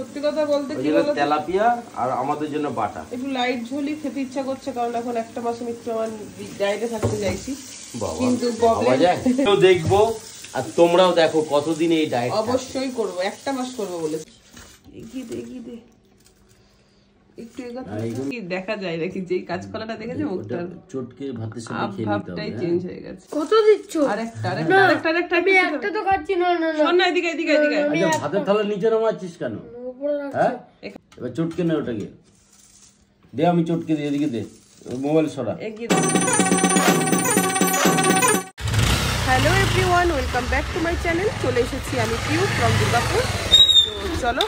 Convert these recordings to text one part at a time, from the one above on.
সত্যি কথা বলতে কি বলতো, তেলাপিয়া আর আমাদের জন্য বাটা। একটু লাইট ঝোলই খেতে ইচ্ছা করছে, কারণ এখন একটা মাসে একটু আমার ডায়েটে থাকতে চাইছি, কিন্তু প্রবলেম দেখবো। আর তোমরাও দেখো কতদিন এই ডায়েট। অবশ্যই করব, একটা মাস করব বলেছি। এগিয়ে দে একটু কি দেখা যায় নাকি, যেই কাঁচকলাটা দেখেছে মুখটা চটকে ভাতের সাথে খেয়ে নিতে হবে। ভাবটাই চেঞ্জ হয়ে গেছে। কত দিচ্ছ? আরেকটা আমি একটা তো খাচ্ছি না। শোন না, এদিকে আচ্ছা, ভাতের থালা নিচে নামাচ্ছিস কেন? হ্যাঁ, এবার চটকে নে ওটাকে দে, আমি চটকে দিই। এদিকে দে, মোবাইল সরা। Hello everyone, welcome back to my channel. চলে এসেছি আমি পিউ ফ্রম দুর্গাপুর। তো চলো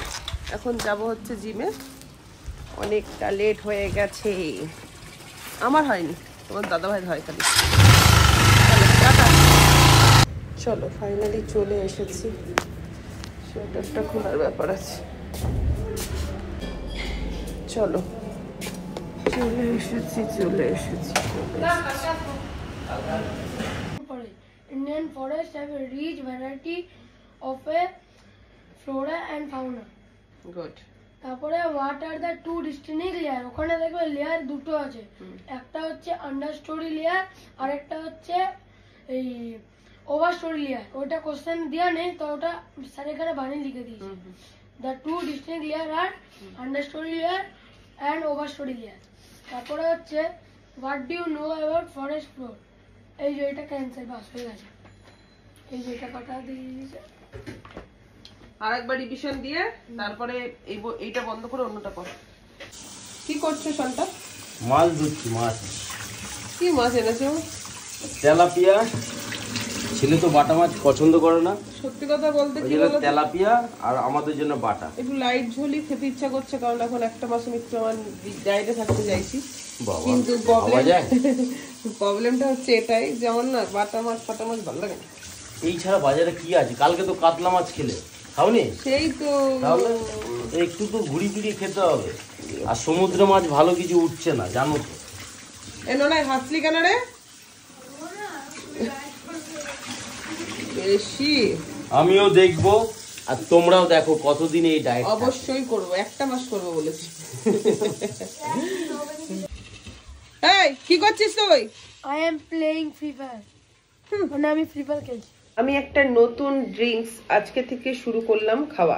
এখন যাব হচ্ছে জিমে। অনেকটা লেট হয়ে গেছে, আমার হয়নি, তোমার দাদাভাই হয় খালি। চলো ফাইনালি চলে এসেছি, সোয়েটারটা খোলার ব্যাপার আছে। চলো চলে এসেছি। Indian forests have a rich variety of a flora and fauna. Good. তারপরে what are the two distinct layer, ওখানে দেখবে লেয়ার দুটো আছে, একটা হচ্ছে আন্ডার স্টোরি লেয়ার আর একটা হচ্ছে এই ওভার স্টোরি লেয়ার। ওটা কোশ্চেন দেওয়া নেই, তো ওটা স্যার এখানে বানিয়ে লিখে দিয়েছে। The two distinct layer are under storey layer and over storey layer. তারপরে হচ্ছে what do you know about forest floor. এই যে এটা ক্যান্সেল, বাস হয়ে গেছে। এই যে এটা কাটা দিয়ে দিয়েছে। আর একবার রিভিশন দিয়ে তারপরে এইটা বন্ধ করে অন্যটা কর। কি করছো শান্তা? মাছ ধরছি। মাছ কি মাছ এনেছো? তেলাপিয়া। ছেলে তো বাটা মাছ পছন্দ করে না। সত্যি কথা বলতে কি বলতো, তেলাপিয়া আর আমাদের জন্য বাটা। একটু লাইট ঝোলই খেতে ইচ্ছা করছে, কারণ এখন একটা মাসে একটু আমার ডায়েটে থাকতে চাইছি, কিন্তু প্রবলেমটা হচ্ছে এটাই, যেমন না বাটা মাছ ফাটা মাছ ভালো লাগে না। এই ছাড়া বাজারে কি আছে? কালকে তো কাতলা মাছ খেলে, খাওনি? সেই তো, তাহলে একটু তো ঘুরি ফিরিয়ে খেতে হবে। আর সমুদ্র মাছ ভালো কিছু উঠছে না, জানো তো। নয় হাসলি কেন রে? বেশি আমিও দেখবো আর তোমরাও দেখো কতদিন এই ডায়েট। অবশ্যই করব, একটা মাস করব বলেছি। এই কি করছিস তুই? I am playing free fire. মানে আমি ফ্রি ফায়ার খেলছি। আমি একটা নতুন ড্রিঙ্কস আজকে থেকে শুরু করলাম খাওয়া।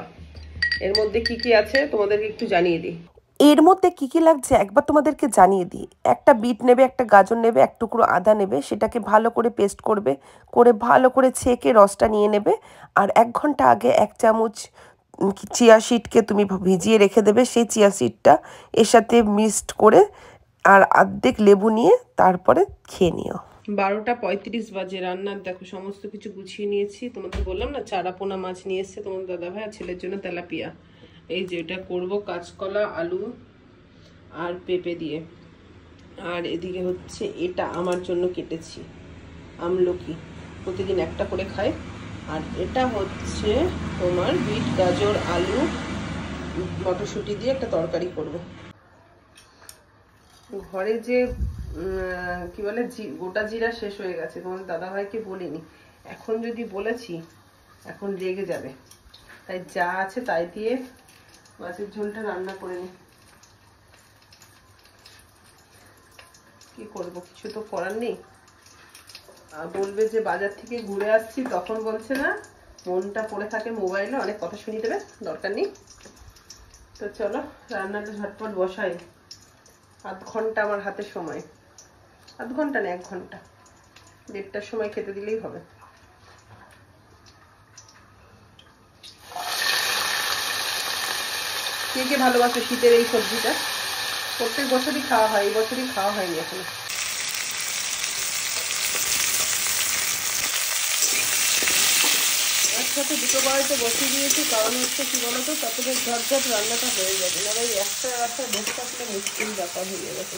এর মধ্যে কি কি আছে তোমাদেরকে একটু জানিয়ে দিই। এর মধ্যে কি কি লাগছে একবার তোমাদেরকে জানিয়ে দিই। একটা বিট নেবে, একটা গাজর নেবে, এক টুকরো আদা নেবে, সেটাকে ভালো করে পেস্ট করবে, করে ভালো করে ছেঁকে রসটা নিয়ে নেবে। আর 1 ঘন্টা আগে 1 চামচ চিয়া সিডকে তুমি ভিজিয়ে রেখে দেবে। সেই চিয়া সিডটা এর সাথে মিক্সড করে আর অর্ধেক লেবু নিয়ে তারপরে খেয়ে নিও। 12:35 বাজে। রান্নার দেখো সমস্ত কিছু গুছিয়ে নিয়েছি। তোমাদের বললাম না চারাপোনা মাছ নিয়ে এসছে তোমার দাদাভাই, আর ছেলের জন্য তেলাপিয়া। এই যে এটা করবো কাঁচকলা, আলু আর পেঁপে দিয়ে। আর এদিকে হচ্ছে এটা আমার জন্য কেটেছি আমলকি, প্রতিদিন একটা করে খাই। আর এটা হচ্ছে তোমার বিট, গাজর, আলু, মটরশুঁটি দিয়ে একটা তরকারি করব। ঘরে যে কি বলে গোটা জিরা শেষ হয়ে গেছে, তোমার দাদাভাইকে বলিনি। এখন যদি বলেছি এখন রেগে যাবে, তাই যা আছে তাই দিয়ে মাছের ঝোলটা রান্না করে নি। কি করব, কিছু তো করার নেই। বলবে যে বাজার থেকে ঘুরে আসছি, তখন বলছে না মনটা পড়ে থাকে মোবাইলে, অনেক কথা শুনিয়ে দেবে, দরকার নেই। তো চলো রান্নাটা ঝটপট বসাই। 1/2 ঘন্টা আমার হাতে সময়, 1/2 ঘন্টা না 1 ঘন্টা, 1:30টার সময় খেতে দিলেই হবে। কে কে ভালোবাসে শীতের এই সবজিটা? প্রত্যেক বছরই খাওয়া হয়, এই বছরই খাওয়া হয়নি এখনো। একসাথে দুটো কড়াইতে বসিয়ে দিয়েছি, কারণ হচ্ছে কি বলতো, তাতে ঝটঝট রান্নাটা হয়ে যাবে, না ভাই একটা রাস্তায় বসে থাকলে মুশকিল ব্যাপার হয়ে গেছে।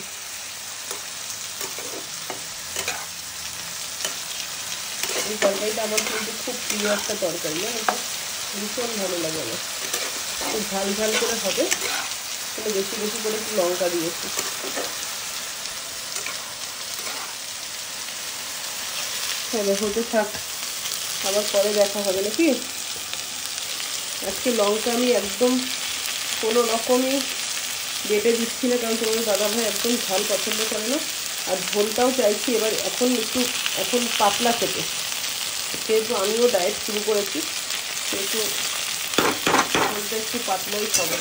এই তরকারিটা আমার কিন্তু খুব প্রিয় একটা তরকারি, ভীষণ ভালো লাগে আমার। খুব ঝাল ঝাল করে হবে, তাহলে বেশি বেশি করে একটু লঙ্কা দিয়েছি। হ্যাঁ হতে থাক, আবার পরে দেখা হবে নাকি। আজকে লঙ্কা আমি একদম কোনো রকমই বেটে দিচ্ছি না, কারণ তোমাদের দাদাভাই একদম ঝাল পছন্দ করে না। আর ঝোলটাও চাইছি এবার এখন পাতলা খেতে, যেহেতু আমিও ডায়েট শুরু করেছি সেহেতু ঝোলটা একটু পাতলাই খাবো।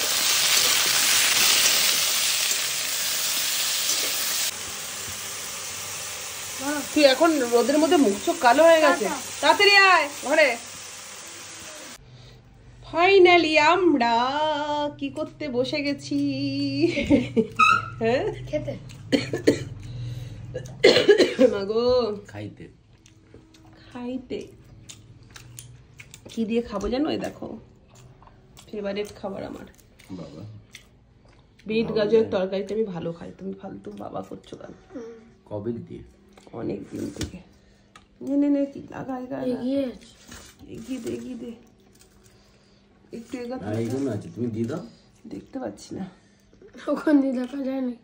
তুই এখন রোদের মধ্যে মুখ চোখ কালো হয়ে গেছে, তাড়াতাড়ি আয় ঘরে। ফাইনালি আমরা কি করতে বসে গেছি? হ্যাঁ খেতে মাগো খাইতে খাইতে কি দিয়ে খাবো জানো? এই দেখো ফেভারিট খাবার আমার বাবা, বিট গাজরের তরকারিটা আমি ভালো খাই। তুমি ফালতু বাবা করছো কেন? কবে দিয়ে? অনেক দিন থেকে। নে কি লাগাই এগিয়ে এগিয়ে দে একটু এগাতে। এইগুলো আছে, তুমি দিয়ে দাও। দেখতে পাচ্ছি না, ওখানে দেখা যায় না।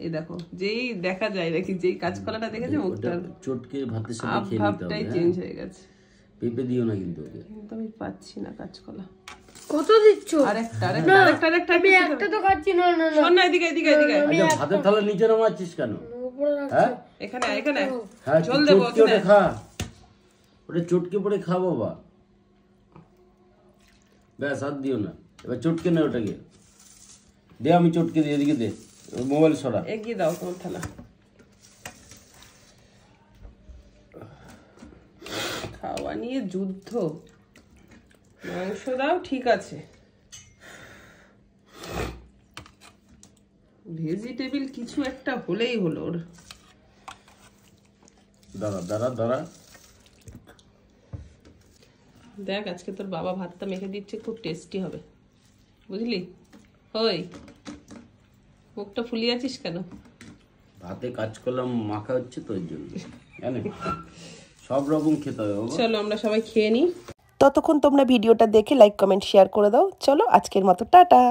এই দেখো যেই দেখা যায় নাকি, যেই কাঁচকলাটা দেখেছে মুখটা চটকে ভাতের সাথে খেয়ে নিতে ভাবটাই হবে। চেঞ্জ হয়ে গেছে। পেঁপে দিও না কিন্তু ওকে। কিন্তু আমি পাচ্ছি না কাঁচকলা। কত দিচ্ছ? আরেকটা আমি একটা তো খাচ্ছি না। না না শোন না, এদিকে আচ্ছা, ভাতের থালা নিচে নামাচ্ছিস কেন? উপরে রাখ। হ্যাঁ এখানে হ্যাঁ, জল দেবো চটকে ওটা খা, ওটা চটকে পড়ে খা বাবা। ব্যাস, হাত দিও না, এবার চটকে না ওটাকে দে, আমি চটকে দিই। এদিকে দে, মোবাইল সরা। এগিয়ে দাও তোমার থালা। খাওয়া নিয়ে যুদ্ধ। মাংস দাও ঠিক আছে, ভেজিটেবল কিছু একটা হলেই হলো ওর। দাঁড়া দেখ আজকে তোর বাবা ভাতটা মেখে দিচ্ছে, খুব টেস্টি হবে বুঝলি? ওই মুখটা ফুলিয়ে আছিস কেন? ভাতে কাজ করলাম, মাখা হচ্ছে তো ওই জন্য। জানেন সব রকম খেতে হবে বাবা। চলো আমরা সবাই খেয়ে নিই। ততক্ষণ তোমরা ভিডিওটা দেখে লাইক কমেন্ট শেয়ার করে দাও। চলো আজকের মতো টাটা।